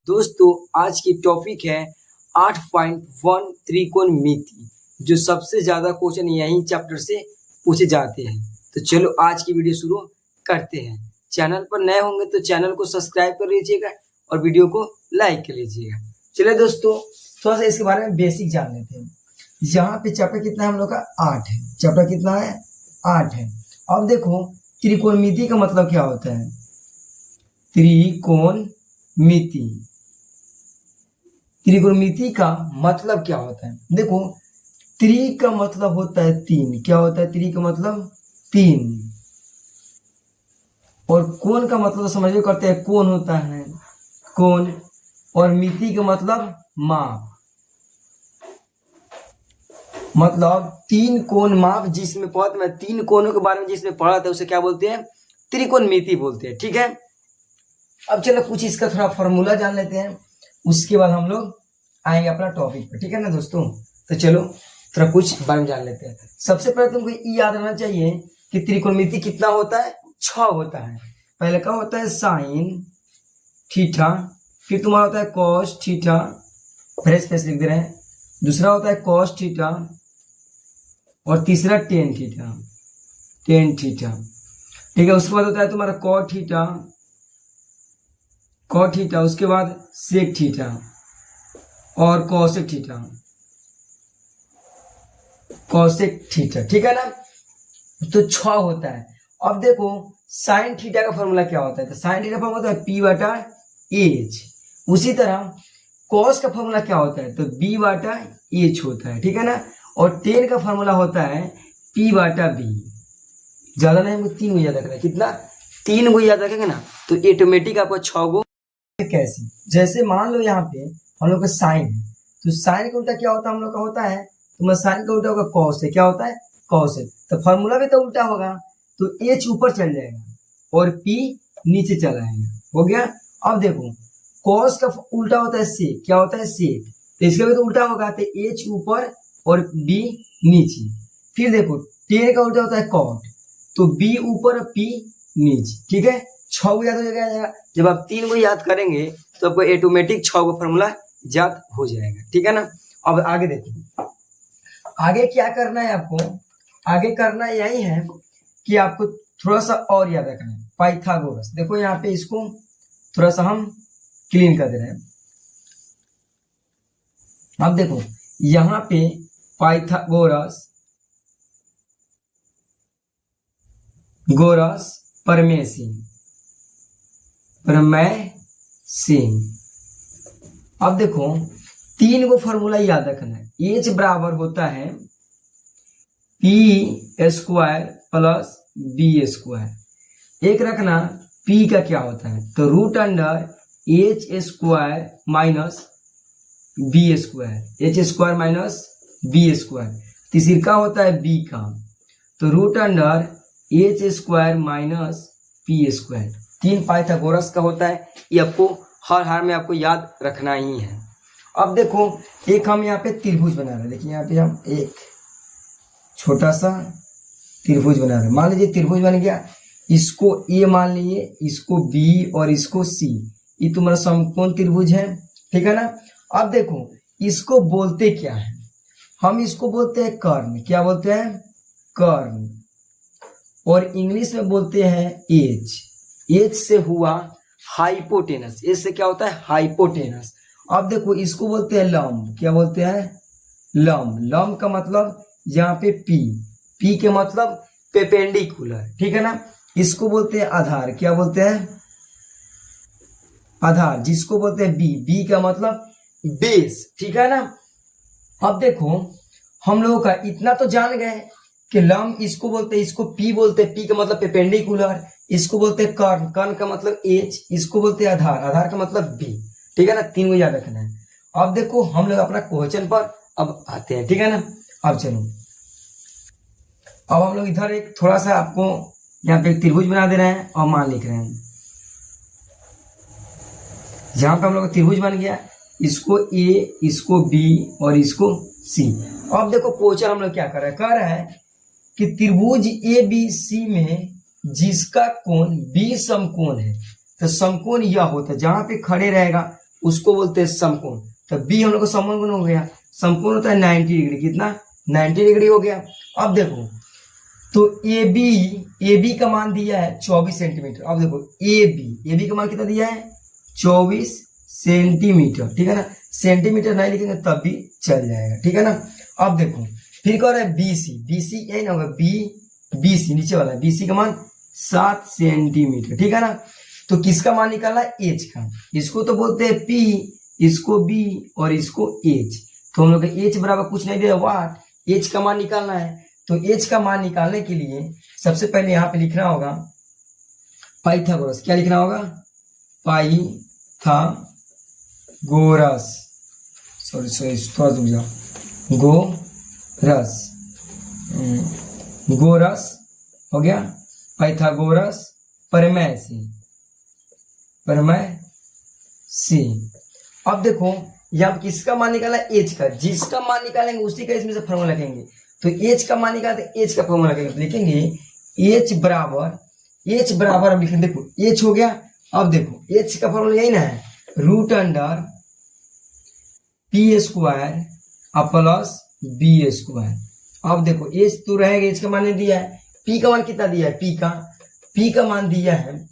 दोस्तों आज की टॉपिक है 8.1 त्रिकोणमिति, जो सबसे ज्यादा क्वेश्चन यही चैप्टर से पूछे जाते हैं। तो चलो आज की वीडियो शुरू करते हैं। चैनल पर नए होंगे तो चैनल को सब्सक्राइब कर लीजिएगा और वीडियो को लाइक कर लीजिएगा। चलिए दोस्तों थोड़ा सा इसके बारे में बेसिक जान लेते हैं। यहाँ पे चैप्टर कितना है हम लोग का 8 है। चैप्टर कितना है 8 है। अब देखो त्रिकोणमिति का मतलब क्या होता है। त्रिकोणमिति त्रिकोणमिति का मतलब क्या होता है। देखो त्रि का मतलब होता है तीन। क्या होता है त्रि का मतलब तीन। और कोण का मतलब समझ करते हैं कोण होता है कोण। और मिति का मतलब माप, मतलब तीन कोण माप। जिसमें बहुत मैं तीन कोणों के बारे में जिसमें पढ़ा था उसे क्या बोलते हैं त्रिकोणमिति बोलते हैं। ठीक है, अब चलो कुछ इसका थोड़ा फॉर्मूला जान लेते हैं, उसके बाद हम लोग आएंगे अपना टॉपिक पर। ठीक है ना दोस्तों, तो चलो थोड़ा कुछ बारे में जान लेते हैं। सबसे पहले तुमको ये याद रहना चाहिए कि त्रिकोणमिति कितना होता है 6 होता है। पहले का होता है साइन थीटा, फिर तुम्हारा होता है कॉस थीटा, फ्रेश फेस लिख दे रहे हैं। दूसरा होता है कॉस थीटा और तीसरा टेन थीटा। ठीक है, उसके बाद होता है तुम्हारा कॉट थीटा, उसके बाद सेक थीटा और कॉसेक थीटा। ठीक है ना, तो 6 होता है। अब देखो साइन थीटा का फॉर्मूला क्या होता है। तो साइन थीटा का फॉर्मूला होता है पी बटा एच। उसी तरह कॉस का फॉर्मूला क्या होता है तो बी बटा एच होता है। ठीक है ना, और टेन का फॉर्मूला होता है पी बटा बी। ज्यादा नहीं, हमको 3 को याद रखना है। कितना 3 को याद रखेंगे ना तो ऑटोमेटिक आपको 6 को। कैसे, जैसे मान लो यहाँ पे हम लोग का साइन है, तो साइन का उल्टा क्या होता है हम लोग का होता है तो साइन का उल्टा होगा कॉस है। क्या होता है कॉस है, तो फॉर्मूला भी तो उल्टा होगा। तो एच ऊपर चल जाएगा और पी नीचे चला आएगा। हो गया। अब देखो कॉस का उल्टा होता है सेक। क्या होता है सेक, तो इसका भी तो उल्टा होगा, तो एच ऊपर और बी नीचे। फिर देखो टेन का उल्टा होता है कॉट, तो बी ऊपर पी नीचे। ठीक है, 6 को याद हो जाएगा। जब आप 3 को याद करेंगे तो आपको ऑटोमेटिक 6 को फॉर्मूला याद हो जाएगा। ठीक है ना, अब आगे देखिए आगे क्या करना है आपको। आगे करना यही है कि आपको थोड़ा सा और याद रखना है पाइथागोरस। देखो यहाँ पे इसको थोड़ा सा हम क्लीन कर दे रहे हैं। अब देखो यहाँ पे पाइथागोरस परमेसी। अब देखो 3 को फॉर्मूला याद रखना है। एच बराबर होता है p square plus b square. एक रखना पी का क्या होता है तो root under h square minus b square. H square minus b square. तीसरी का होता है बी का, तो root under h square minus p square. 3 Pythagoras का होता है। ये आपको हर हार में आपको याद रखना ही है। अब देखो एक हम यहाँ पे त्रिभुज बना रहे हैं। देखिए यहाँ पे हम एक छोटा सा त्रिभुज बना रहे हैं। मान लीजिए त्रिभुज बन गया, इसको ए मान लीजिए, इसको बी और इसको सी। ये तुम्हारा समकोण त्रिभुज है। ठीक है ना, अब देखो इसको बोलते क्या है, हम इसको बोलते हैं कर्ण। क्या बोलते हैं कर्ण, और इंग्लिश में बोलते हैं एज। एज से हुआ हाइपोटेनस। एज से क्या होता है हाइपोटेनस। अब देखो इसको बोलते हैं लंब। क्या बोलते हैं लंब। लंब का मतलब यहाँ पे पी के मतलब पेपेंडिकुलर। ठीक है ना, इसको बोलते हैं आधार। क्या बोलते हैं आधार, जिसको बोलते हैं बी का मतलब बेस। ठीक है ना, अब देखो हम लोगों का इतना तो जान गए कि लंब इसको बोलते हैं, इसको पी बोलते हैं, पी का मतलब पेपेंडिकुलर। इसको बोलते हैं कर्ण, कर्ण का मतलब एच। इसको बोलते हैं आधार, आधार का मतलब बी। ठीक है ना, 3 को याद रखना है। अब देखो हम लोग अपना क्वेश्चन पर अब आते हैं। ठीक है ना, अब चलो अब हम लोग इधर एक थोड़ा सा आपको यहाँ पे त्रिभुज बना दे रहे हैं और मान लिख रहे हैं। जहां पे हम लोग त्रिभुज बन गया, इसको ए, इसको बी और इसको सी। अब देखो क्वेश्चन हम लोग क्या कर रहे हैं, कह रहा है कि त्रिभुज ए बी सी में जिसका कोण बी समकोण है, तो समकोण यह होता है, जहां पे खड़े रहेगा उसको बोलते हैं समकोण। तो बी हम लोग का समकोण हो गया। समकोण होता है 90 डिग्री, कितना 90 डिग्री हो गया। अब देखो तो ए बी का मान दिया है 24 सेंटीमीटर। अब देखो ए बी का मान कितना दिया है 24 सेंटीमीटर, ठीक है ना। सेंटीमीटर नहीं लिखेंगे तब भी चल जाएगा, ठीक है ना। अब देखो फिर कह रहा है बीसी यही ना होगा, बीसी नीचे वाला है, बीसी का मान 7 सेंटीमीटर, ठीक है ना। तो किसका मान निकालना है एच का। इसको तो बोलते हैं पी, इसको बी और इसको एच। तो हम लोग एच बराबर कुछ नहीं दिया वाट, एच का मान निकालना है। तो एच का मान निकालने के लिए सबसे पहले यहाँ पे लिखना होगा पाइथागोरस। क्या लिखना होगा पाइथागोरस, सॉरी थोड़ा रुक जाओ, गोरस हो गया, पाइथागोरस प्रमेय से। अब देखो यहाँ किसका मान निकाला एच का, जिसका मान निकालेंगे उसी का इसमें से फॉर्मूला लिखेंगे। तो एच का मान निकालते एच का फॉर्मूला लिखेंगे एच बराबर हम लिखेंगे, देखो एच हो गया। अब देखो एच का फॉर्मूला यही ना है √root under p square plus b square. अब देखो एच तो रहेगा, एच का मान नहीं दिया है, पी का मान कितना दिया है, पी का मान दिया है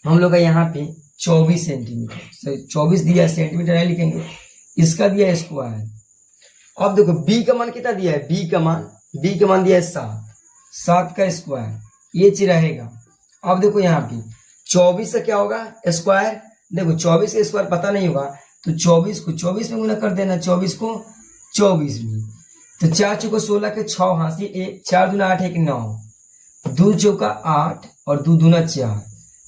हम लोग का यहाँ पे 24 सेंटीमीटर, 24 दिया है, सेंटीमीटर नहीं लिखेंगे, इसका दिया है स्क्वायर। अब देखो बी का मान कितना दिया है, बी का मान दिया है 7 का स्क्वायर, एच रहेगा। अब देखो यहाँ पे 24 से क्या होगा स्क्वायर, देखो 24 का स्क्वायर पता नहीं होगा तो 24 को 24 में गुना कर देना, 24 को 24 में। तो 4 चौका 16 के 6 हासिल 1, 4 दूना 8 1 9, 2 चौका 8 और 2 दूना 4,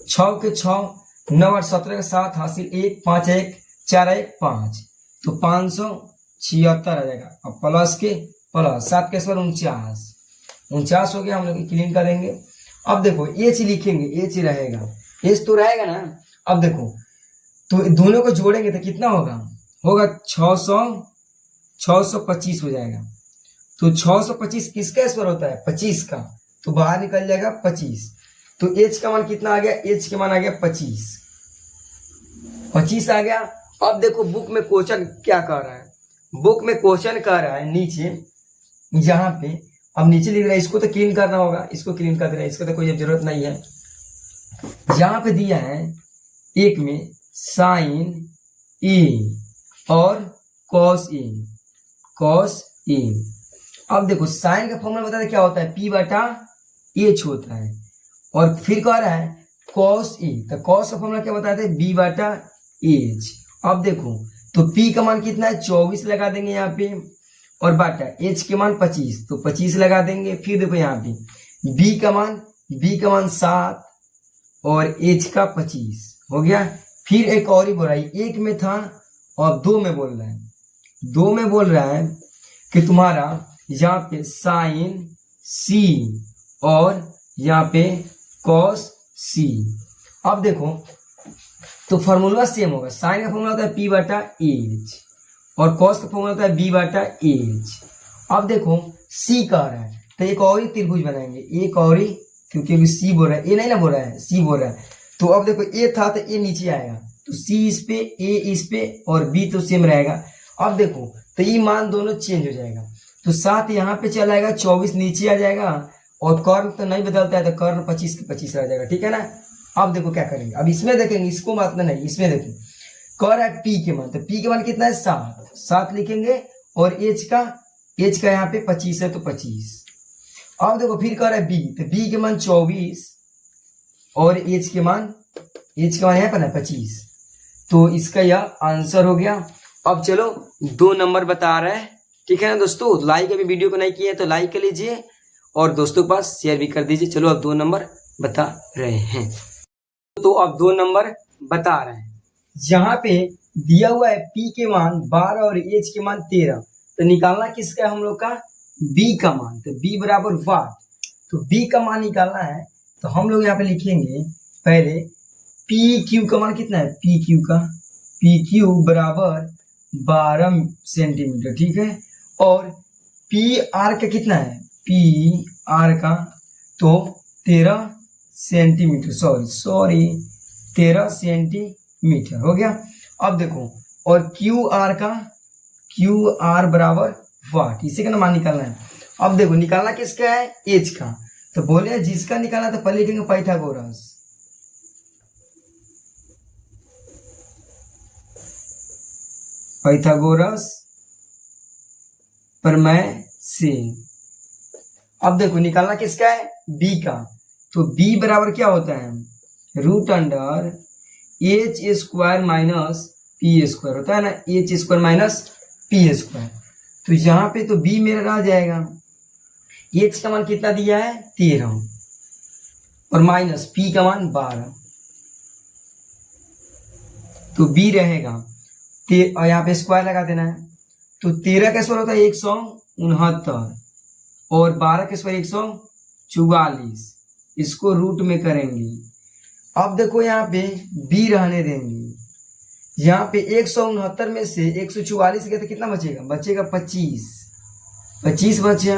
6 के 6 9 8 17 के 7 हासिल 1, 5 1 4 1 5, तो 576 आ जाएगा। अब प्लस के प्लस 7 के स्क्वायर 49 हो गया, हम लोग क्लीन करेंगे। अब देखो एच लिखेंगे, एच रहेगा, एच तो रहेगा ना। अब देखो तो दोनों को जोड़ेंगे तो कितना होगा 625 हो जाएगा। तो 625 किसका स्क्वायर होता है 25 का, तो बाहर निकल जाएगा 25। तो एच का मान कितना आ गया, एच का मान आ गया 25 आ गया। अब देखो बुक में क्वेश्चन क्या कह रहा है, बुक में क्वेश्चन कह रहा है नीचे यहाँ पे, अब नीचे लिख रहा है, इसको तो क्लीन करना होगा, इसको क्लीन कर देना, इसको तो कोई जरूरत नहीं है। यहाँ पे दिया है एक में साइन ए और कॉस ए। अब देखो साइन का फॉर्मूला बता दे क्या होता है, पी बटा एच होता है। और फिर कह रहा है कॉस ए, तो कॉस का फॉर्मूला क्या बताते हैं, बी बटा एच। अब देखो तो पी का मान कितना है 24 लगा देंगे यहाँ पे, और बाटा एच के मान 25, तो 25 लगा देंगे। फिर देखो यहाँ पे बी का मान 7 और एच का 25 हो गया। फिर एक और ही बोल रहा है, एक में था और 2 में बोल रहा है, कि तुम्हारा यहाँ पे साइन सी और यहाँ पे कॉस सी। अब देखो तो फॉर्मूला सेम होगा, साइन का फॉर्मूला होता है पी बटा एच और कॉस का फॉर्मूला होता है बी बटा एच। अब देखो सी कह रहा है तो एक और ही त्रिभुज बनाएंगे, एक और ही, क्योंकि अभी सी बोल रहा है, ए नहीं ना बोल रहा है, सी बोल रहा है। तो अब देखो ए था तो ए नीचे आएगा, तो सी इस पे, ए इस पे और बी तो सेम रहेगा। अब देखो तो ये मान दोनों चेंज हो जाएगा, तो 7 यहाँ पे चला आएगा, 24 नीचे आ जाएगा, और कर्ण तो नहीं बदलता है तो कर्ण 25 के 25 आ जाएगा, ठीक है ना। अब देखो क्या करेंगे, अब इसमें देखेंगे, इसको बात नहीं, इसमें देखेंगे कह रहा है पी के मान, तो पी के मान कितना है 7 लिखेंगे, और एच का यहाँ पे 25 है तो 25। अब देखो फिर कह रहा है बी, तो बी के मान 24 और एच के मान यहाँ पर ना 25, तो इसका यह आंसर हो गया। अब चलो 2 नंबर बता रहे हैं, ठीक है ना दोस्तों। लाइक अभी वीडियो को नहीं किया है तो लाइक कर लीजिए और दोस्तों के पास शेयर भी कर दीजिए। चलो अब 2 नंबर बता रहे हैं, तो अब 2 नंबर बता रहे हैं। यहाँ पे दिया हुआ है P के मान 12 और H के मान 13, तो निकालना किसका है हम लोग का, B का मान। तो B बराबर वाट, तो B का मान निकालना है, तो हम लोग यहाँ पे लिखेंगे पहले PQ का मान कितना है, PQ बराबर 12 सेंटीमीटर, ठीक है। और PR का कितना है, PR का तो 13 सेंटीमीटर, सॉरी 13 सेंटीमीटर हो गया। अब देखो, और क्यू आर बराबर वाट, इसी का ना मान निकालना है। अब देखो निकालना किसका है, एच का, तो बोले जिसका निकालना तो पहले लिखेंगे पाइथागोरस। पाइथागोरस प्रमेय से। अब देखो निकालना किसका है, बी का, तो बी बराबर क्या होता है, root under h square minus p square होता है ना, h square minus p square. तो यहाँ पे तो बी मेरा रह जाएगा, एच का मान कितना दिया है 13 और माइनस पी का मान 12, तो बी रहेगा और यहाँ पे स्क्वायर लगा देना है। तो 13 का स्क्वायर होता है 169 और 12 का स्क्वायर 144, इसको रूट में करेंगे। अब देखो यहाँ पे बी रहने देंगे, यहाँ पे 169 में से 144 गया तो कितना बचेगा, बचेगा 25 बचे।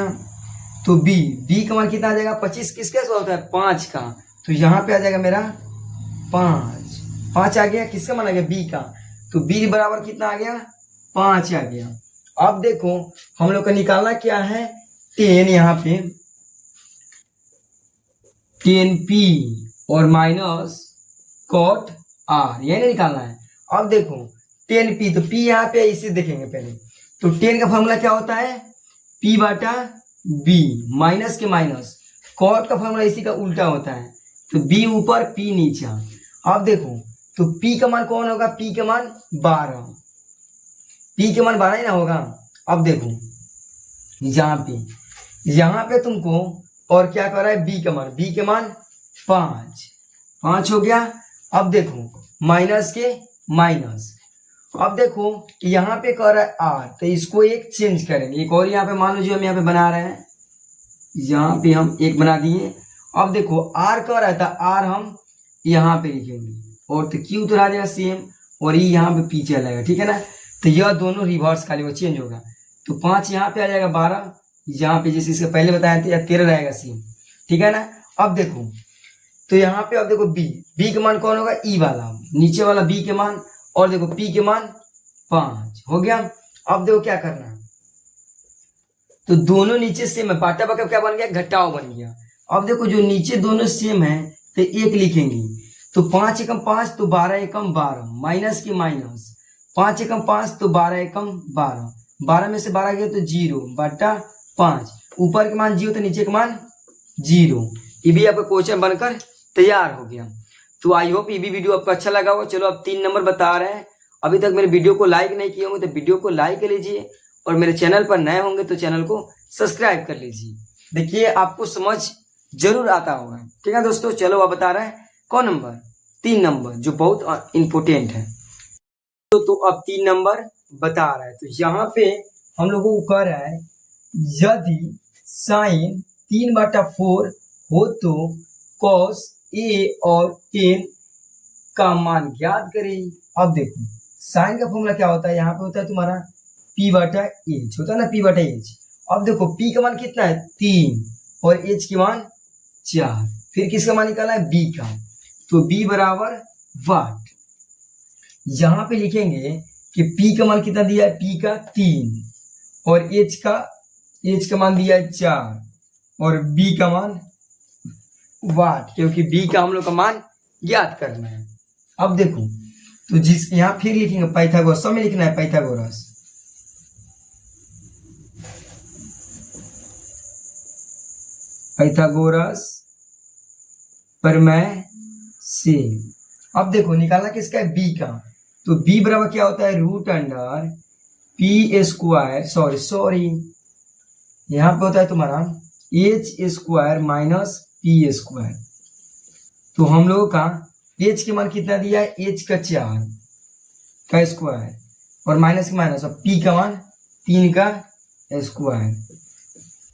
तो बी का मान कितना आ जाएगा, 25 किसका स्क्वायर होता है 5 का, तो यहाँ पे आ जाएगा मेरा 5 आ गया, किसका मान आ गया बी का, तो बी बराबर कितना आ गया 5 आ गया। अब देखो हम लोग का निकालना क्या है 10, यहाँ पे 10p और माइनस कॉट आर, यही निकालना है। अब देखो 10p, तो p यहाँ पे इसे देखेंगे पहले, तो 10 का फॉर्मूला क्या होता है p बटा b, माइनस के माइनस, कॉट का फॉर्मूला इसी का उल्टा होता है, तो b ऊपर p नीचा। अब देखो तो p का मान कौन होगा, p का मान 12, p के मान 12 ही ना होगा। अब देखो यहाँ पे तुमको और क्या कर रहा है, b के मान 5 हो गया। अब देखो माइनस के माइनस, अब देखो यहाँ पे कर रहा है आर, तो इसको एक चेंज करेंगे, एक और यहाँ पे मान लो जो हम यहाँ पे बना रहे हैं, यहाँ पे हम एक बना दिए। अब देखो आर कर रहा था, आर हम यहाँ पे लिखेंगे और तो क्यू तो रह जाएगा सेम और ये यहाँ पे पीछे आ जाएगा, ठीक है ना। तो यह दोनों रिवर्स खाली वो चेंज होगा, तो 5 यहाँ पे आ जाएगा, 12 यहाँ पे जैसे इसके पहले बताया था, या 13 रहेगा सेम, ठीक है ना। अब देखो तो यहाँ पे, अब देखो बी के मान कौन होगा, ई वाला नीचे वाला बी के मान, और देखो पी के मान 5 हो गया। अब देखो क्या करना है, तो दोनों नीचे सेम है, पाटा बका क्या बन गया, घटाव बन गया। अब देखो जो नीचे दोनों सेम है तो एक लिखेंगे, तो 5 एकम 5, तो 12 एकम 12, माइनस की माइनस, 5 एकम 5, तो 12 एकम 12, 12 में से 12 गया तो 0 बटा 5, ऊपर के मान 0 तो नीचे के मान 0। ये भी आपका क्वेश्चन बनकर तैयार हो गया। तो आई होप ये भी वीडियो आपको अच्छा लगा होगा। चलो अब 3 नंबर बता रहे हैं, अभी तक मेरे वीडियो को लाइक नहीं किए होंगे तो वीडियो को लाइक कर लीजिए, और मेरे चैनल पर नए होंगे तो चैनल को सब्सक्राइब कर लीजिए। देखिए आपको समझ जरूर आता होगा, ठीक है दोस्तों। चलो अब बता रहे हैं कौन नंबर, 3 नंबर जो बहुत इंपोर्टेंट है। तो अब 3 नंबर बता रहा है, तो यहाँ पे हम लोगों को कह रहा है यदि साइन 3/4 हो तो cos a और tan का मान ज्ञात करें। अब देखो साइन का फॉर्मूला क्या होता है, यहाँ पे होता है तुम्हारा p/h, होता है ना p/h। अब देखो p का मान कितना है 3 और h के मान 4, फिर किसका मान निकालना है b का, तो b बराबर वाट। यहाँ पे लिखेंगे कि p का मान कितना दिया है, p का 3 और h का मान दिया है 4 और b का मान वाट, क्योंकि b का हम लोग का मान ज्ञात करना है। अब देखो तो जिस यहाँ फिर लिखेंगे पाइथागोरस, सब में लिखना है पाइथागोरस, पाइथागोरस प्रमेय से। अब देखो निकालना किसका है b का, तो b बराबर क्या होता है root under p square, sorry यहाँ पे होता है तुम्हारा h square minus p square. तो हम लोगों का h के मान कितना दिया है, h का 4 का स्क्वायर और माइनस माइनस, और p का मान 3 का स्क्वायर।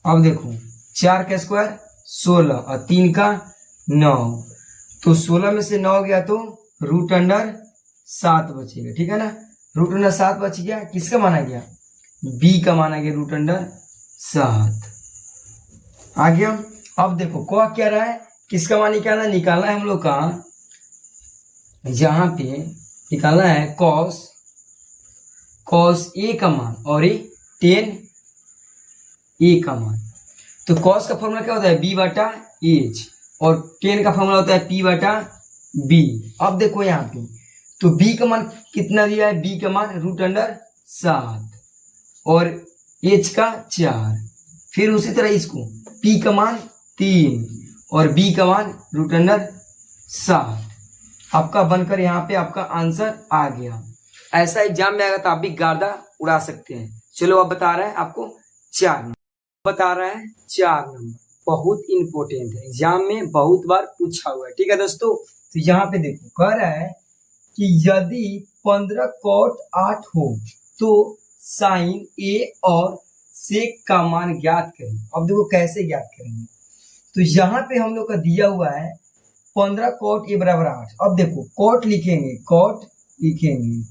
अब देखो 4 का स्क्वायर 16 और 3 का 9, तो 16 में से 9 गया तो रूट अंडर 7 बचेगा, ठीक है ना। रूट अंडर 7 बच गया, किसका माना गया, b का माना गया रूट अंडर 7 आ गया। अब देखो क्या कह रहा है, किसका मान निकालना है हम लोग का, यहाँ पे निकालना है कॉस ए का मान और ये टेन ए का मान। तो कॉस का फॉर्मूला क्या होता है बी बटा एच और टेन का फॉर्मूला होता है पी बटा बी। अब देखो यहाँ पे तो बी का मान कितना दिया है, बी का मान √7 और एच का 4। फिर उसी तरह इसको पी का मान 3 और बी का मान √7। आपका बनकर यहाँ पे आपका आंसर आ गया। ऐसा एग्जाम में आएगा तो आप भी गर्दा उड़ा सकते हैं। चलो अब बता रहा है आपको 4 नंबर, बता रहा है 4 नंबर, बहुत इंपॉर्टेंट है, एग्जाम में बहुत बार पूछा हुआ है। ठीक है दोस्तों, तो यहाँ पे देखो कह रहा है कि यदि 15 cot 8 हो तो साइन ए और सेक का मान ज्ञात करें। अब देखो कैसे ज्ञात करेंगे, तो यहाँ पे हम लोग का दिया हुआ है 15 cot ए बराबर 8। अब देखो cot लिखेंगे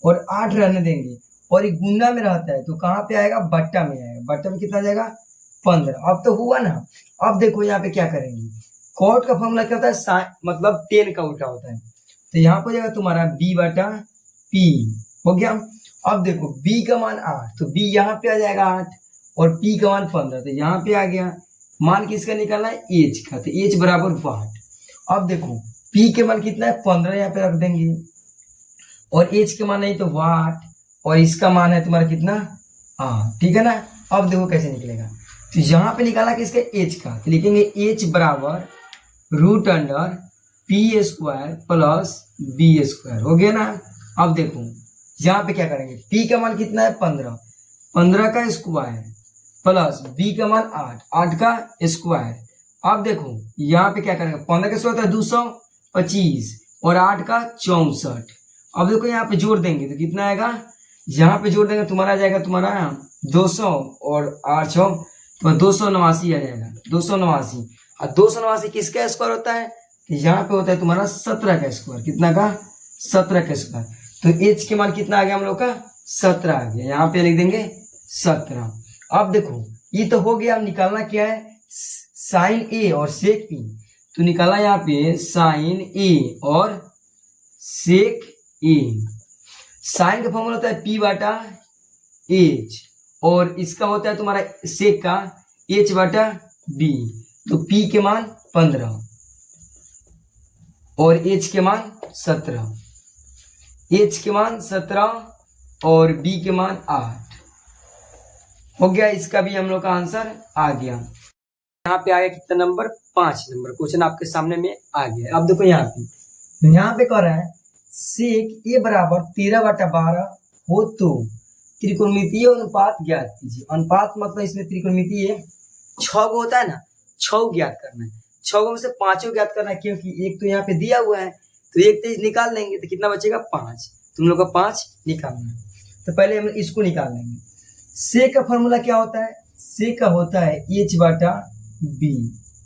और 8 रहने देंगे और ये गुना में रहता है तो कहाँ पे आएगा, बट्टा में आएगा। बट्टा में कितना जाएगा 15। अब तो हुआ ना। अब देखो यहाँ पे क्या करेंगे, cot का फॉर्मूला क्या होता है, साइन मतलब 10 का उल्टा होता है। तो यहाँ पर जाएगा तुम्हारा b बटा p हो गया। अब देखो b का मान 8 तो b यहाँ पे आ जाएगा 8 और p का मान 15 तो यहाँ पे आ गया। मान किसका निकालना है, h का, तो h बराबर वाट। अब देखो p के मान कितना है 15, यहाँ पे रख देंगे और h के मान नहीं तो वाट और इसका मान है तुम्हारा कितना, ठीक है ना। अब देखो कैसे निकलेगा, तो यहाँ पे निकाला किसका, h का, तो लिखेंगे h बराबर √p² प्लस b² हो गया ना। अब देखो यहाँ पे क्या करेंगे, p का मान कितना है 15 का स्क्वायर प्लस b का मान 8 का स्क्वायर। अब देखो यहाँ पे क्या करेंगे, 15 का स्क्वायर होता है 225 और 8 का 64। अब देखो यहाँ पे जोड़ देंगे तो कितना आएगा, यहाँ पे जोड़ देंगे तुम्हारा आ जाएगा तुम्हारा 200 और 8 तो 289 आ जाएगा, 289। और 289 किसका स्क्वायर होता है, यहाँ पे होता है तुम्हारा 17 का स्क्वायर। कितना का, 17 का स्क्वायर। तो h के मान कितना आ गया हम लोग का, 17 आ गया। यहाँ पे लिख देंगे 17। अब देखो ये तो हो गया। अब निकालना क्या है, साइन ए और सेक ई। तो निकाला यहाँ पे साइन ए और सेक ए। साइन का फॉर्मूला होता है p बटा एच और इसका होता है तुम्हारा सेक का h बटा b। तो p के मान 15 और h के मान 17, h के मान 17 और b के मान 8 हो गया। इसका भी हम लोग का आंसर आ गया। यहाँ पे आ गया कितना नंबर, 5 नंबर। क्वेश्चन आपके सामने में आ गया। अब देखो यहाँ पे कह रहा है सेक ए बराबर 13/12 हो तो त्रिकोणमितीय अनुपात ज्ञात कीजिए। अनुपात मतलब इसमें त्रिकोणमितीय 6 गो होता है ना, 6 ज्ञात करना है। 6 में से 5 ज्ञात करना है, क्योंकि एक तो यहाँ पे दिया हुआ है तो एक तेज निकाल लेंगे तो कितना बचेगा 5। तुम लोग का 5 निकालना है। तो पहले हम इसको निकाल लेंगे। से का फॉर्मूला क्या होता है, से का होता है h बटा b।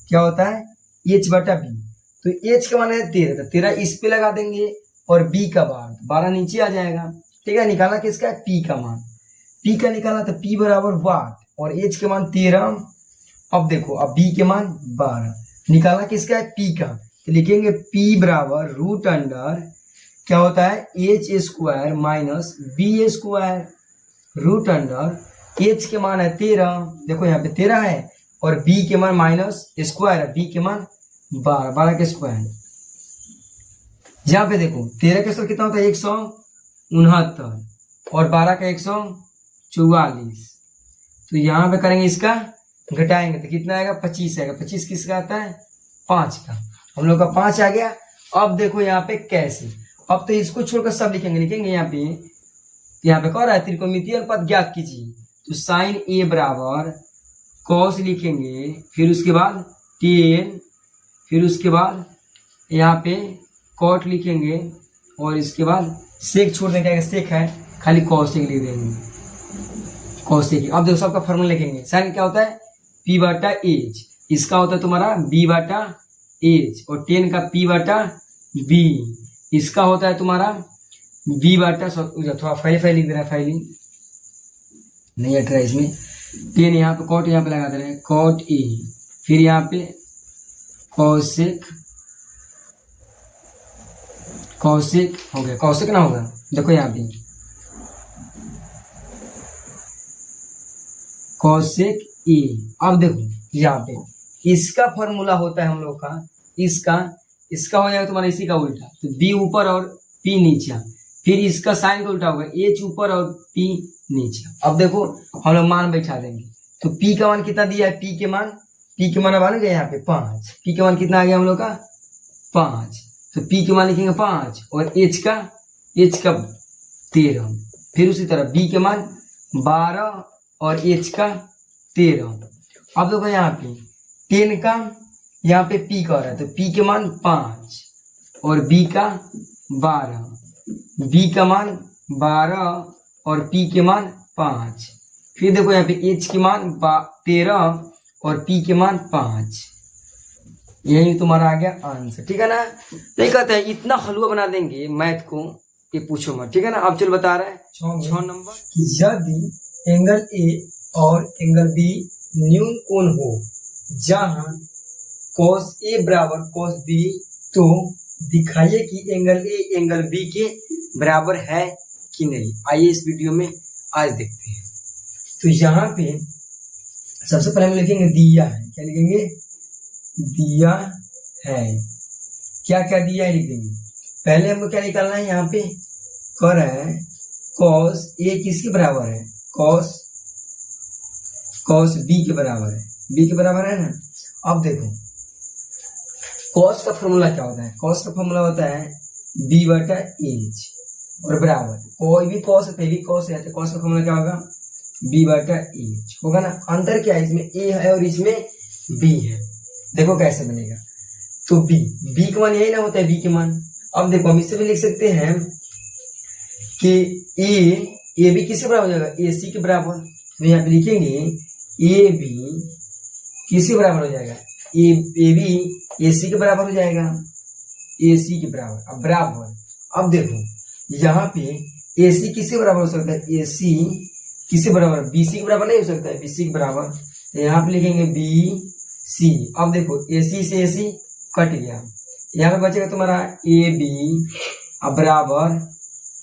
क्या होता है, h बटा b। तो h का मान है 13, तो 13 इस पे लगा देंगे और b का 12 नीचे आ जाएगा। ठीक है, निकाला किसका है, p का मान। p का निकाला तो p बराबर वाट और h के मान 13। अब देखो अब b के मान 12, निकाला किसका है, p का। तो लिखेंगे p बराबर √, क्या होता है h² माइनस b²। √h के मान है 13, देखो यहाँ पे 13 है और b के मान माइनस स्क्वायर है, b के मान 12 के स्क्वायर। यहाँ पे देखो 13 का स्क्वायर कितना होता है 169 और 12 का 144। तो यहाँ पे करेंगे इसका घटाएंगे तो कितना आएगा 25 आएगा। 25 किसका आता है, 5 का। हम लोग का 5 आ गया। अब देखो यहाँ पे कैसे, अब तो इसको छोड़कर सब लिखेंगे यहाँ पे कह रहा है त्रिकोणमितीय अनुपात ज्ञात कीजिए। तो साइन ए बराबर कॉस लिखेंगे, फिर उसके बाद टेन, फिर उसके बाद यहाँ पे कॉट लिखेंगे और इसके बाद सेक छोड़ देंगे, सेक है खाली कॉसेक लिख देंगे, कॉसेक। अब देखो सबका फॉर्मूला लिखेंगे। साइन क्या होता है p बटा एच, इसका होता है तुम्हारा b बटा एच और 10 का p बटा b, इसका होता है तुम्हारा b बटा, थोड़ा फाइल लिख दे रहा है, फाइलिंग नहीं हट रहा है इसमें। 10 यहाँ पे कॉट यहाँ पे लगा दे रहे हैं कॉट ए, फिर यहाँ पे कॉसेक कौशिक हो गया, कौशिक ना होगा, देखो यहाँ पे कौशिक ए। अब देखो यहाँ पे इसका फॉर्मूला होता है हम लोग का, इसका हो जाएगा तुम्हारा इसी का उल्टा, तो बी ऊपर और पी नीचे, फिर इसका साइन का उल्टा होगा, एच ऊपर और पी नीचे। अब देखो हम लोग मान बैठा देंगे, तो पी का मान कितना दिया है, पी के मान अब आ गया यहाँ पे 5, पी के मान कितना आ गया हम लोग का 5, तो पी के मान लिखेंगे 5 और एच का 13, फिर उसी तरह बी के मान 12 और एच का 13। अब देखो यहाँ पे 10 का यहाँ पे पी का हो रहा है, तो पी के मान 5 और बी का 12, बी का मान 12 और पी के मान 5, फिर देखो यहाँ पे एच के मान 13 और पी के मान 5। यही तुम्हारा आ गया आंसर, ठीक है ना। नहीं कहते हैं इतना हलवा बना देंगे मैथ को, ये पूछो मत, ठीक है ना। अब चलो बता रहे हैं 6 नंबर कि यदि एंगल ए और एंगल बी न्यून कोण हो जहां cos ए बराबर cos बी, तो दिखाइए कि एंगल ए एंगल बी के बराबर है कि नहीं। आइए इस वीडियो में आज देखते हैं। तो यहाँ पे सबसे पहले हम लिखेंगे दिया है, क्या लिखेंगे, दिया है, क्या क्या दिया है लिख देंगे। पहले हमको क्या निकालना है, यहाँ पे कर रहे हैं cos ए किसके बराबर है, cos बी के बराबर है, बी के बराबर है ना। अब देखो cos का फॉर्मूला क्या होता है, cos का फॉर्मूला होता है b बटा एच और बराबर, कोई भी cos है भी cos है, तो cos का फॉर्मूला क्या होगा b बटा एच होगा ना। अंतर क्या है, इसमें a है और इसमें b है, देखो कैसे बनेगा। तो b का मान यही ना होता है, b के मान। अब देखो हम इससे भी लिख सकते हैं कि ए बी किसके बराबर हो जाएगा, ए सी के बराबर। तो यहाँ पे लिखेंगे ए बी किसके बराबर हो जाएगा, ए बी ए सी के बराबर हो जाएगा, ए सी के बराबर। अब बराबर, अब देखो यहाँ पे ए सी किसके बराबर हो सकता है, ए सी किसके बराबर, बी सी के बराबर नहीं हो सकता है, बी सी के बराबर। तो यहाँ पे लिखेंगे बी सी। अब देखो ए सी से ए सी कट गया, यहाँ पे बचेगा तुम्हारा ए बी अब बराबर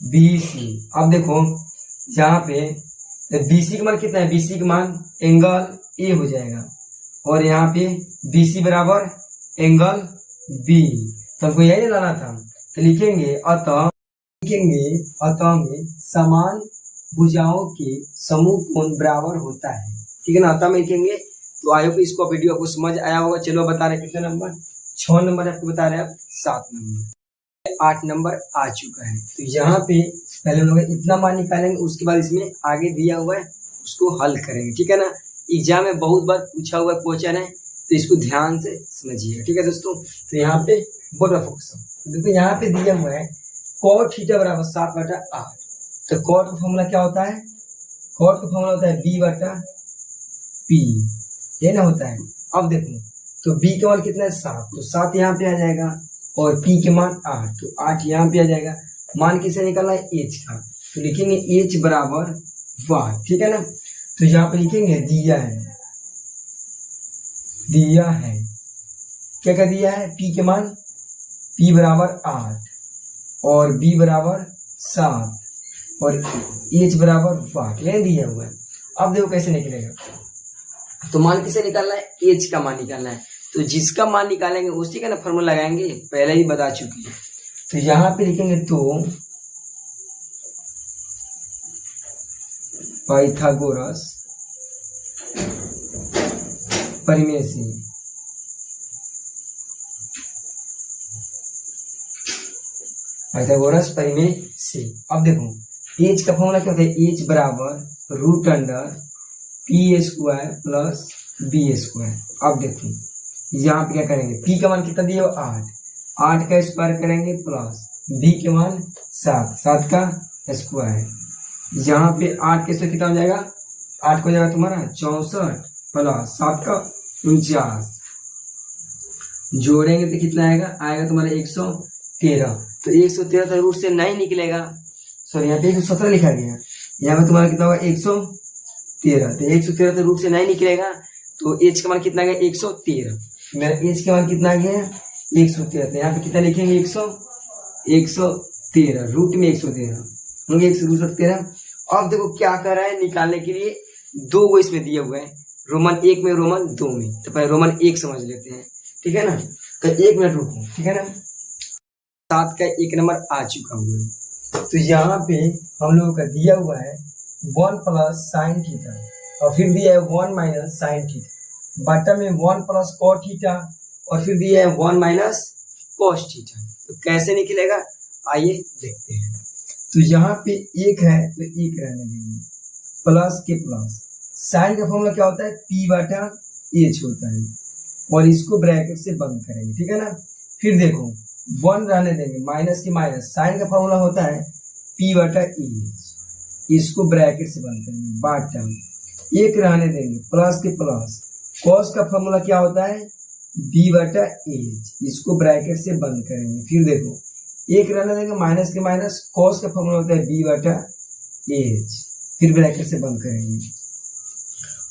बी सी। अब देखो यहाँ पे बी सी का मान कितना है, बी सी का मान एंगल ए हो जाएगा और यहाँ पे बी सी बराबर एंगल बी। तो हमको यही लाना था, तो लिखेंगे अतः में समान भुजाओं के समूह कोण बराबर होता है, ठीक है ना। अतः में लिखेंगे। तो आई होप इसको वीडियो को समझ आया होगा। चलो बता रहे कितने नंबर, 6 नंबर आपको बता रहे हैं, 7 नंबर, 8 नंबर आ चुका है। तो यहाँ पे पहले हम लोग इतना मान निकालेंगे, उसके बाद इसमें आगे दिया हुआ है उसको हल करेंगे, ठीक है ना। एग्जाम में बहुत बार पूछा हुआ क्वेश्चन है, तो इसको ध्यान से समझिएगा, ठीक है दोस्तों। तो यहाँ पे बोलो फोकस, तो देखो यहाँ पे दिया हुआ है cot थीटा बराबर 7 बटा 8। तो cot का फॉर्मूला क्या होता है, cot का फॉर्मूला होता है b बटा p, ये ना होता है। अब देखो तो b का मान कितना है 7, तो 7 यहाँ पे आ जाएगा और p के मान 8, तो 8 यहाँ पे आ जाएगा। मान किसे निकालना है, h का, तो लिखेंगे h बराबर 1, ठीक है ना। तो यहाँ पे लिखेंगे दिया है क्या क्या दिया है, p के मान p बराबर 8 और b बराबर 7 और h बराबर 1, यह दिया हुआ है। अब देखो कैसे निकलेगा, तो मान किसे निकालना है, h का मान निकालना है। तो जिसका मान निकालेंगे उसी का ना फॉर्मूला लगाएंगे, पहले ही बता चुकी है। तो यहाँ पे लिखेंगे तो पाइथागोरस परिमेय से अब देखो h का फॉर्मूला क्या होता है, h बराबर root under p square plus b square. अब देखो यहाँ पे क्या करेंगे, p का मान कितना दिया हो 8 का स्क्वायर करेंगे प्लस b के मान 7 का स्क्वायर। यहाँ पे 8 के स्क्वायर कितना हो जाएगा, 8 को जाएगा तुम्हारा 64 प्लस 7 का 49, जोड़ेंगे तो कितना आएगा तुम्हारा 113। तो 113 तो रूट से नहीं निकलेगा, सॉरी यहाँ पे 117 लिखा गया, यहाँ पे तुम्हारा कितना होगा 113। तो 113 तो रूट से नहीं निकलेगा, तो h का मान कितना गया 113। मेरा h का मान कितना गया 113, तो यहाँ पे कितना लिखेंगे 113 रूट में 113 होंगे 113। अब देखो क्या कर रहा है निकालने के लिए, दो को इसमें दिया हुआ है, रोमन 1 में रोमन 2 में, तो पहले रोमन 1 समझ लेते हैं, ठीक है ना। तो 1 मिनट रुको, ठीक है ना। 7 का 1 नंबर आ चुका हुआ है। तो यहाँ पे हम लोगों का दिया हुआ है 1 प्लस साइन थीटा और फिर दिया है 1 माइनस साइन थीटा, बटा में 1 प्लस कॉट थीटा और फिर दिया है 1 माइनस कॉस थीटा। तो कैसे निकलेगा आइए देखते हैं। तो यहाँ पे 1 है तो 1 रहने देंगे, प्लस के प्लस साइन का फॉर्मूला क्या होता है, पी बटा एच होता है, और इसको ब्रैकेट से बंद करेंगे, ठीक है ना। फिर देखो 1 रहने देंगे, माइनस की माइनस, साइन का फॉर्मूला होता है पी बटा एच, इसको ब्रैकेट से बंद करेंगे, बाटा 1 रहने देंगे, प्लस के प्लस, कॉस का फॉर्मूला क्या होता है बी बटा एच, इसको ब्रैकेट से बंद करेंगे। फिर देखो 1 रहने देंगे, माइनस के माइनस, कॉस का फॉर्मूला होता है बी बटा एच, फिर ब्रैकेट से बंद करेंगे।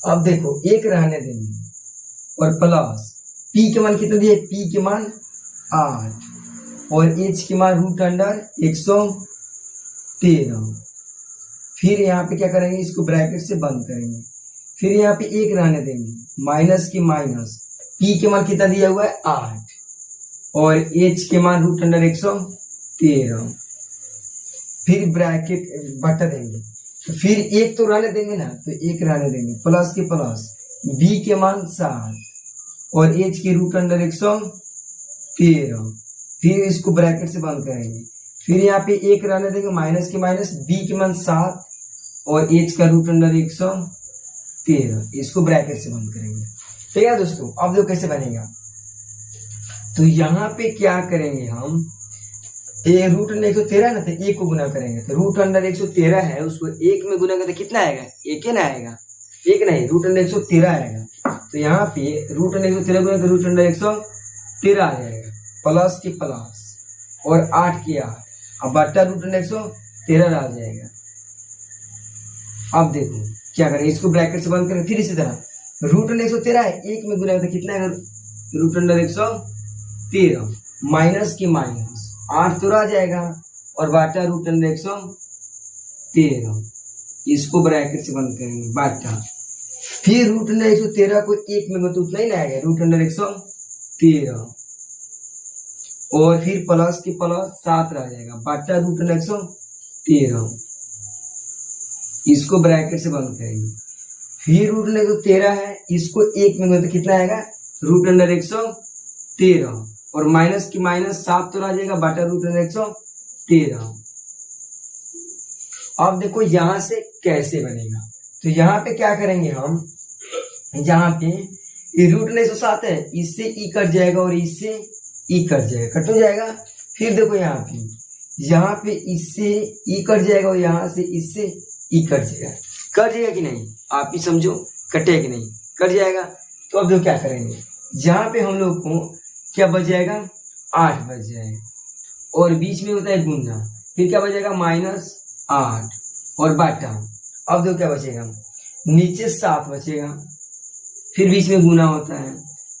अब देखो 1 रहने देंगे और प्लस पी के मान कितना दिए, पी के मान 8 और एच के मान रूट अंडर 113। फिर यहाँ पे क्या करेंगे, इसको ब्रैकेट से बंद करेंगे। फिर यहाँ पे 1 रहने देंगे, माइनस की माइनस, पी के मान कितना दिया हुआ है 8 और एच के मान रूट अंडर 113, फिर ब्रैकेट बटा देंगे। तो फिर 1 तो रहने देंगे ना, तो 1 रहने देंगे, प्लस के प्लस, बी के मान 7 और एच के रूट अंडर 113, फिर इसको ब्रैकेट से बंद करेंगे। फिर यहाँ पे 1 रहने देंगे, माइनस के माइनस, बी के मान 7 और एच का रूट अंडर 113, इसको ब्रैकेट से बंद करेंगे, ठीक है दोस्तों। अब देखो कैसे बनेगा। तो यहाँ पे क्या करेंगे हम, ये रूट अंडर 113 ना, तो 1 को गुना करेंगे, तो रूट अंडर 113 है, उसको 1 में गुना करते कितना आएगा, 1 ही ना आएगा, 1 नहीं, रूट अंडर 113 आएगा। तो यहाँ पे रूट अंडर 113 गुना तो रूट अंडर 113 आ जाएगा, प्लस के प्लस और 8 के 8, अब बटा रूट अंडर 113 आ जाएगा। अब देखो क्या करें, इसको ब्रैकेट से बंद करें। फिर इसी तरह रूट अंडर 113 है, 1 में गुना करते कितना आएगा, रूट अंडर 113, माइनस की माइनस, 8 तो आ जाएगा और बाटा रूट अंडर 113, इसको ब्रैकेट से बंद करेंगे, बाटा। फिर रूट अंडर 113 को 1 में तो उतना ही ना आएगा, रूट अंडर 113 और फिर प्लस के प्लस 7 रह जाएगा, बाटा रूट अंडर 113, इसको ब्रैकेट से बंद करेंगे। फिर रूट अंडर 113 है, इसको 1 में तो कितना आएगा, रूट अंडर 113 और माइनस की माइनस 7 तो आ जाएगा, बाटा रूट अंडर 113। अब देखो यहां से कैसे बनेगा। तो यहाँ पे क्या करेंगे हम, जहाँ पे ये रूट अंडर 107 है, इससे ई कट जाएगा और इससे ई कट जाएगा, कट हो जाएगा। फिर देखो यहाँ पे इससे ई कट जाएगा और यहाँ से इससे ई कट जाएगा, कट जाएगा कि नहीं, आप ही समझो, कटेगा कि नहीं, कट जाएगा। तो अब देखो क्या करेंगे, जहाँ पे हम लोग को क्या बच जाएगा, 8 बच जाएगा और बीच में होता है गुना, फिर क्या बचेगा -8 और बाटा। अब देखो क्या बचेगा, नीचे 7 बचेगा, फिर बीच में गुना होता है,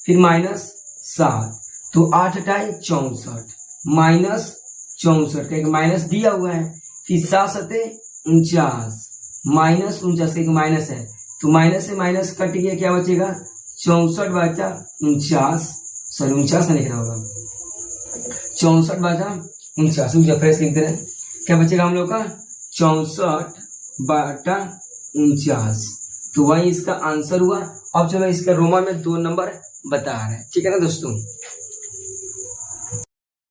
फिर -7, तो 8 हटाए 64, -64 का माइनस दिया हुआ है, फिर 7 सते 49, -49 का माइनस है, तो माइनस से माइनस कट गया, क्या बचेगा 64 बचा 49, सॉरी 49 नहीं लिखना होगा, 64 बचा 49, फ्रेश लिख दे रहे हैं, क्या बचेगा हम लोग का 64/49, तो वही इसका आंसर हुआ। अब चलो इसका रोमा में 2 नंबर बता रहे हैं, ठीक है ना दोस्तों।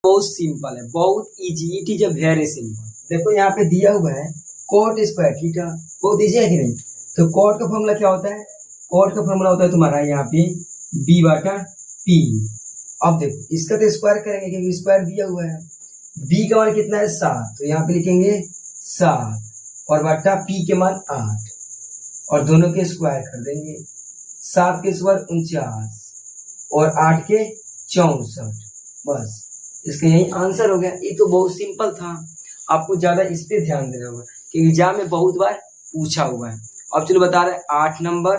बहुत सिंपल है, बहुत easy, it is a very simple. देखो यहाँ पे दिया हुआ है cot स्क्वायर थीटा, बहुत इजी है कि नहीं। तो cot का फॉर्मूला क्या होता है, cot का फॉर्मूला होता है तुम्हारा यहाँ पे b/p। अब देखो इसका तो स्क्वायर करेंगे क्योंकि स्क्वायर दिया हुआ है, b का मान कितना है 7, तो यहाँ पे लिखेंगे 7 और बटा p के मान 8 और दोनों के स्क्वायर कर देंगे, 7 के स्क्वायर 49 और 8 के 64, बस इसका यही आंसर हो गया। ये तो बहुत सिंपल था, आपको ज्यादा इस पे ध्यान देना होगा क्योंकि एग्जाम में बहुत बार पूछा हुआ है। अब चलो बता रहे हैं 8 नंबर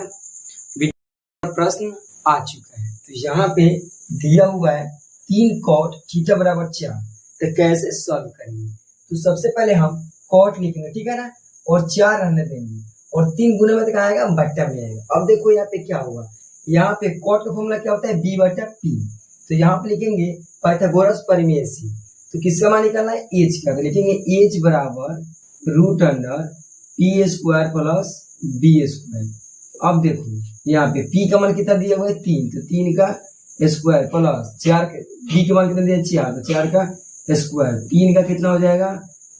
प्रश्न आ चुका है। तो यहाँ पे दिया हुआ है 3 cot थीटा बराबर 4, तो कैसे सॉल्व करेंगे। तो सबसे पहले हम कॉट लिखेंगे, ठीक है ना, और 4 रहने देंगे और 3 गुना में तो कहा आएगा बट्टा में आएगा। अब देखो यहाँ पे क्या होगा, यहाँ पे कॉट का फॉर्मूला क्या होता है, बी बटा पी। तो यहाँ पे लिखेंगे पाइथागोरस परिमेय। तो किसका मान निकालना है, एच का। तो लिखेंगे एच बराबर root under p square plus b square. अब देखो यहाँ पे पी का मान कितना दिया हुआ है 3, तो 3 का स्क्वायर प्लस 4 बी का मान कितना दिया 4, तो 4 का स्क्वायर, 3 का कितना हो जाएगा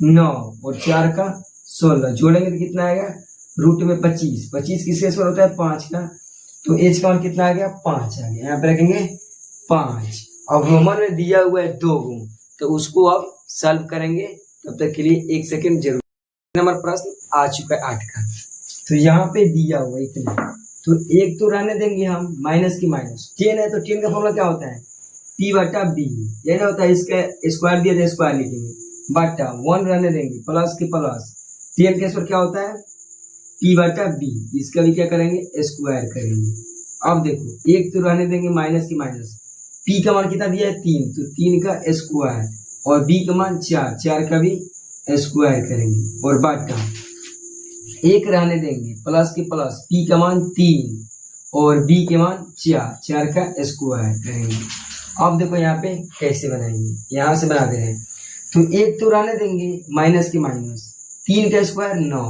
9 और 4 का 16, जोड़ेंगे तो कितना आएगा रूट में 25, 25 किसके स्क्वायर होता है 5 का। तो एच का मान कितना आ गया 5 आ गया, यहाँ पे रखेंगे 5। अब रोमन में दिया हुआ है 2 गुण, तो उसको अब सॉल्व करेंगे। तब तक के लिए 1 सेकंड जरूर। नंबर प्रश्न आ चुका है 8 का। तो यहाँ पे दिया हुआ इतना, तो एक तो रहने देंगे हम माइनस की माइनस, 10 है तो 10 का फॉर्मूला क्या होता है पी बटा बी, ये ना होता है इसका स्क्वायर दिया था स्क्वायर लिखेंगे बटा 1 रहने देंगे प्लस के प्लस 10 के स्क्वायर क्या होता है पी बटा बी, इसका भी क्या करेंगे स्क्वायर करेंगे। अब देखो एक तो रहने देंगे माइनस की माइनस, पी का मान कितना दिया है 3, तो 3 का स्क्वायर और बी का मान 4, 4 का भी स्क्वायर करेंगे और बटा 1 रहने देंगे प्लस के प्लस पी का मान 3 और बी के मान 4, 4 का स्क्वायर करेंगे। अब देखो यहाँ पे कैसे बनाएंगे, यहाँ से बना दे रहे हैं। तो एक तो रहने देंगे माइनस की माइनस, 3 का स्क्वायर 9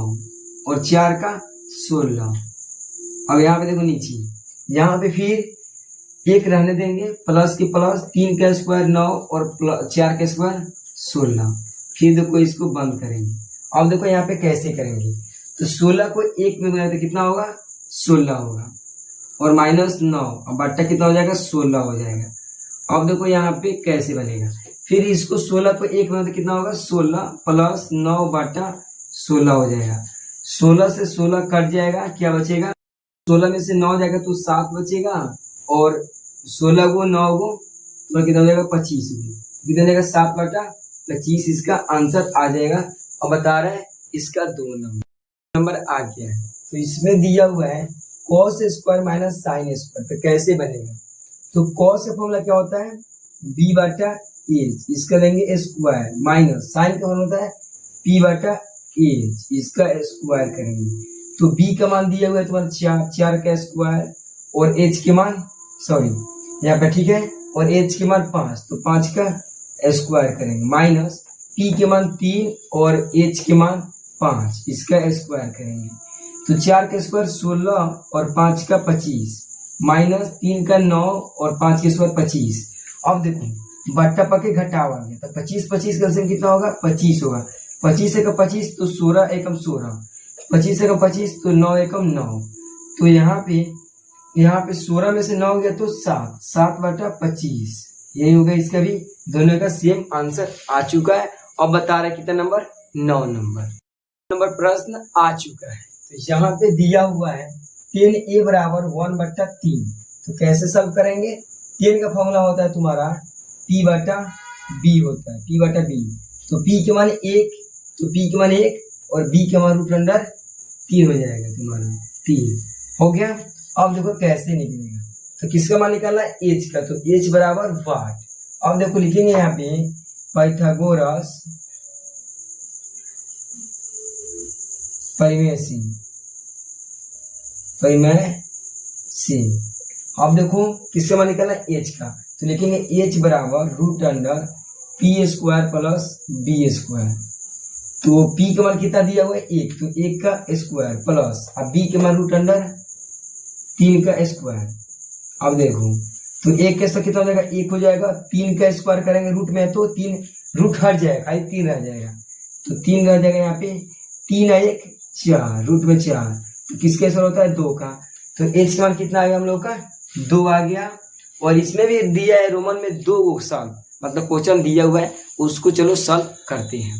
और 4 का 16। अब यहाँ पे देखो नीचे, यहाँ पे फिर 1 रहने देंगे प्लस के प्लस 3 का स्क्वायर 9 और 4 का स्क्वायर 16। फिर देखो इसको बंद करेंगे। अब देखो यहाँ पे कैसे करेंगे, तो 16 को 1 में गुना तो कितना होगा 16 होगा और माइनस 9, अब बट्टा कितना हो जाएगा 16 हो जाएगा। अब देखो यहाँ पे कैसे बनेगा, फिर इसको 16 को 1 में तो कितना होगा 16 प्लस 9 बटा 16 हो जाएगा। 16 से 16 कट जाएगा, क्या बचेगा 16 में से 9 जाएगा तो 7 बचेगा और 16 को 9 को तो कितना हो जाएगा 25 को, कितना हो जाएगा 7 बटा 25, इसका आंसर आ जाएगा। और बता रहे हैं इसका 2 नंबर आ गया है। तो इसमें दिया हुआ है cos square minus sine square, तो कैसे बनेगा, तो कॉस का फॉर्मूला क्या होता है बी बटा एच, इसका देंगे स्क्वायर माइनस साइन का फॉर्मूला होता है पी बटा एच, इसका स्क्वायर करेंगे। तो बी का मान दिया हुआ है तुम्हारा 4 का स्क्वायर और एच के मान यहाँ पे ठीक है, और एच के मान 5, तो 5 का स्क्वायर करेंगे माइनस पी के मान 3 और एच के मान 5, इसका स्क्वायर करेंगे। तो 4 का स्क्वायर 16 और 5 का 25 माइनस 3 का 9 और 5 के स्क्वायर 25। अब देखो बट्टा पके घटाव आ गया, तो 25 25 का कितना होगा 25 होगा, 25 से का 25 तो 16 एकम 16, 25 से का 25 तो 9 एकम 9। तो यहाँ पे 16 में से 9 हो गया तो 7 बटा 25, यही होगा इसका भी, दोनों का सेम आंसर आ चुका है। अब बता रहे कितना नंबर 9 नंबर प्रश्न आ चुका है। तो यहाँ पे दिया हुआ है 10a बराबर 1 बटा 3, तो कैसे सॉल्व करेंगे, 10 का फॉर्मूला होता है तुम्हारा p बटा b होता है, p बटा b। तो p के मान 1, तो p के मान 1 और b के मान रूट अंडर 3 हो जाएगा तुम्हारा 3 हो गया। अब देखो कैसे निकलेगा, तो किसका मान निकालना है h का, तो h बराबर वाट। अब देखो लिखेंगे यहाँ पे पाइथागोरस परिमेय से। अब देखो किसका मान निकालना है h का, तो लिखेंगे h बराबर root under p square plus b square. तो p का मान कितना दिया हुआ है 1, तो 1 का स्क्वायर प्लस अब b के मान रूट अंडर 3 का स्क्वायर। अब देखो तो 1 का स्क्वायर कितना हो जाएगा 1 हो जाएगा, 3 का स्क्वायर करेंगे रूट में तो 3 रूट हट जाएगा, खाली 3 रह जाएगा, तो 3 रह जाएगा यहाँ पे, 3 है 1 4 रूट में 4, तो किसके स्क्वायर होता है 2 का। तो h का मान कितना आ गया हम लोग का 2 आ गया। और इसमें भी दिया है रोमन में 2 सॉल्व, मतलब क्वेश्चन दिया हुआ है उसको चलो सॉल्व करते हैं।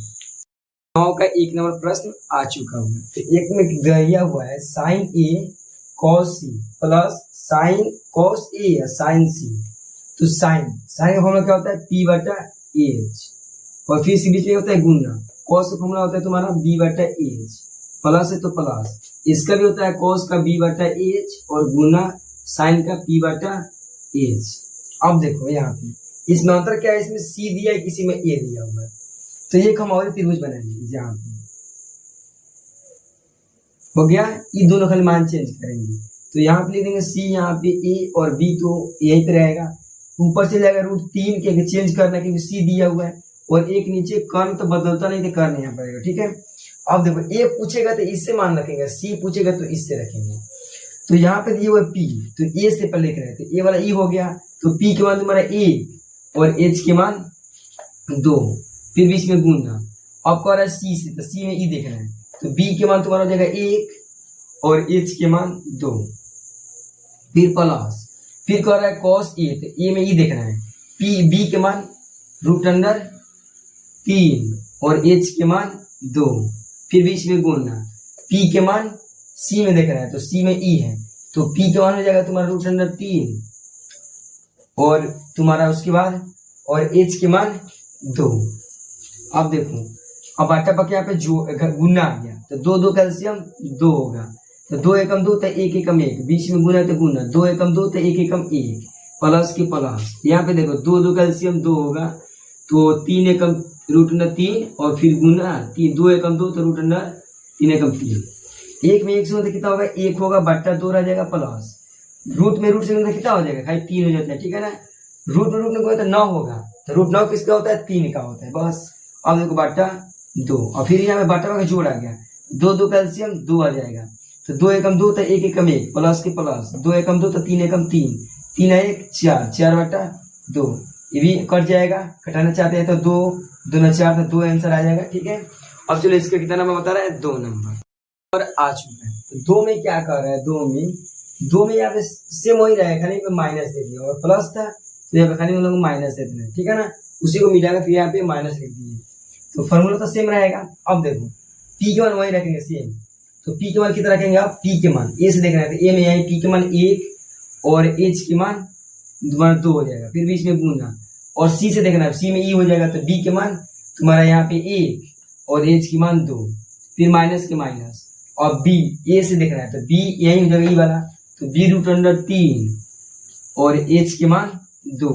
9 का 1 नंबर प्रश्न आ चुका हुआ है। तो एक में दिया हुआ है sine a cos c plus sine cos a या साइन c। तो साइन का फॉर्मूला क्या होता है p बटा h और फिर c बीच में होता है गुना। cos का फॉर्मूला होता है तुम्हारा b बटा h, प्लस है तो प्लस, इसका भी होता है cos का b बटा h और गुना साइन का p बटा h। अब देखो यहाँ पे इसमें अंतर क्या है, इसमें सी दिया है, किसी में ए दिया हुआ है। तो ये एक हम और त्रिभुज बनाएंगे यहाँ पे, हो गया। ये दोनों खाली मान चेंज करेंगे, तो यहाँ पे लिख देंगे सी, यहाँ पे ए और बी तो यहीं पे रहेगा। ऊपर से जाएगा √3 के चेंज करना, क्योंकि सी दिया हुआ है, और एक नीचे कर्ण तो बदलता नहीं, तो कर्ण यहाँ पड़ेगा, ठीक है। अब देखो ए पूछेगा तो इससे मान रखेंगे, सी पूछेगा तो इससे रखेंगे। तो यहाँ पे दिया हुआ पी, तो ए से पहले लिख रहे थे, ए वाला ई हो गया, तो पी के मान तुम्हारा 1 और एच के मान 2, फिर बीच में गुणना। अब कह रहा है सी से, तो सी में ई देखना है, तो बी के मान तुम्हारा हो जाएगा 1 और एच के मान 2, फिर प्लस, फिर कह रहा है cos ए, तो ए में ई देखना है, बी के मान √3 और एच के मान 2, फिर बीच में गुणना, पी के मान सी में देखना है, तो सी में ई है, तो पी के मान हो जाएगा तुम्हारा √3 और तुम्हारा उसके बाद और एच के मान 2। अब देखो, अब आटा पक यहाँ पे जो गुना आ गया, तो 2 कैल्शियम 2 होगा, तो 2 एकम 2 तो 1 एकम 1, बीच में गुना तो गुना, 2 एकम 2 तो 1 एकम 1, प्लस के प्लस। यहाँ पे देखो 2 कैल्शियम 2 होगा, तो 3 एकम √3 और फिर गुना 3, 2 एकम 2 तो √3 एकम 3, 1 में 1 से होता कितना होगा 1 होगा, बट्टा 2 रह जाएगा, प्लस रूट में रूट से कितना हो जाएगा, खाली 3 हो जाता है, ठीक है ना। रूट में कोई तो 9 होगा, तो √9 किसका होता है, 3 का होता है, बस। अब देखो बट्टा 2, और फिर यहाँ पे बट्टा का जोड़ आ गया, 2 कैल्शियम 2 आ जाएगा, तो 2 एकम 2 तो 1 एकम 1, प्लस के प्लस, 2 एकम 2 तो 3 एकम 3, 3 है 1 4, 4 बट्टा 2, ये भी कट जाएगा, कटाना चाहते हैं तो 2 2 न 4, तो 2 आंसर आ जाएगा, ठीक है। अब चलो इसका कितना नंबर बता रहा है, 2 नंबर और आ चुका है। तो 2 में क्या कर रहा है, 2 में यहाँ पे सेम वही रहेगा, खाली पे माइनस दे दिया, और प्लस था तो यहाँ पे खाली हम लोग माइनस दे देना है, ठीक है ना। उसी को मिलाकर फिर यहाँ पे माइनस लिख दिए, तो फॉर्मूला तो सेम रहेगा। अब देखो पी के मान वही रखेंगे सेम, तो पी के मान कितना रखेंगे आप, पी के मान ए से देखना है, तो ए में यहाँ पी के मान 1 और एच के मान 2 हो जाएगा, फिर बीच में गुना, और सी से देखना है, सी में ई हो जाएगा, तो बी के मान तुम्हारा यहाँ पे 1 और एच के मान 2, फिर माइनस के माइनस, और बी ए से देखना है, तो बी यही हो जाएगा ई वाला, तो बी √3 और एच के मान 2,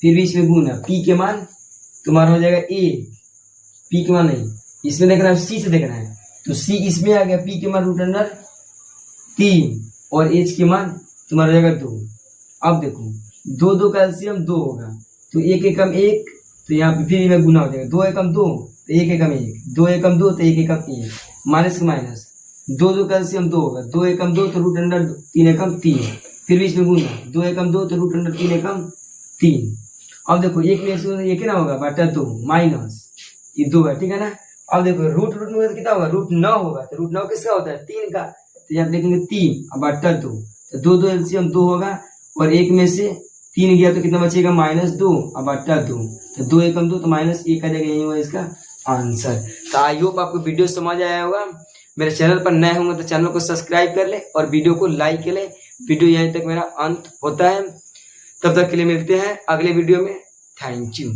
फिर बीच में गुना, पी के मान तुम्हारा हो जाएगा 1, पी के मान नहीं, इसमें देखना है, सी से देखना है, तो सी इसमें आ गया, पी के मान √3 और एच के मान तुम्हारा हो जाएगा 2। अब देखो 2 कैल्शियम 2 होगा, तो 1 एकम 1, तो यहाँ पे फिर में गुना हो जाएगा, 2 एकम 2 तो 1 एकम 1, 2 एकम 2 तो 1 एकम 1, माइनस के माइनस, 2 कैल्शियम 2 होगा, 2 एकम 2 तो √3 एकम 3, फिर बीच में गुना, 2 एकम 2 तो √3 एकम 3। अब देखो 1 में 1 से क्या होगा, बटा 2 माइनस ये 2 है, ठीक है ना। अब देखो रूट में कितना होगा, √9 होगा, तो √9 किसका होता है, 3 का, तो यहाँ लिखेंगे 3 और बटा 2, तो 2 एलसीएम 2 होगा, और 1 में से 3 गया तो कितना बचेगा, -2 और बटा 2, तो 2 एकम 2 तो -1 आ जाएगा, यही हुआ इसका आंसर। तो आई होप आपको वीडियो समझ आया होगा। मेरे चैनल पर नए होंगे तो चैनल को सब्सक्राइब कर ले और वीडियो को लाइक कर ले। वीडियो यहीं तक मेरा अंत होता है, तब तक के लिए मिलते हैं अगले वीडियो में। Thank you.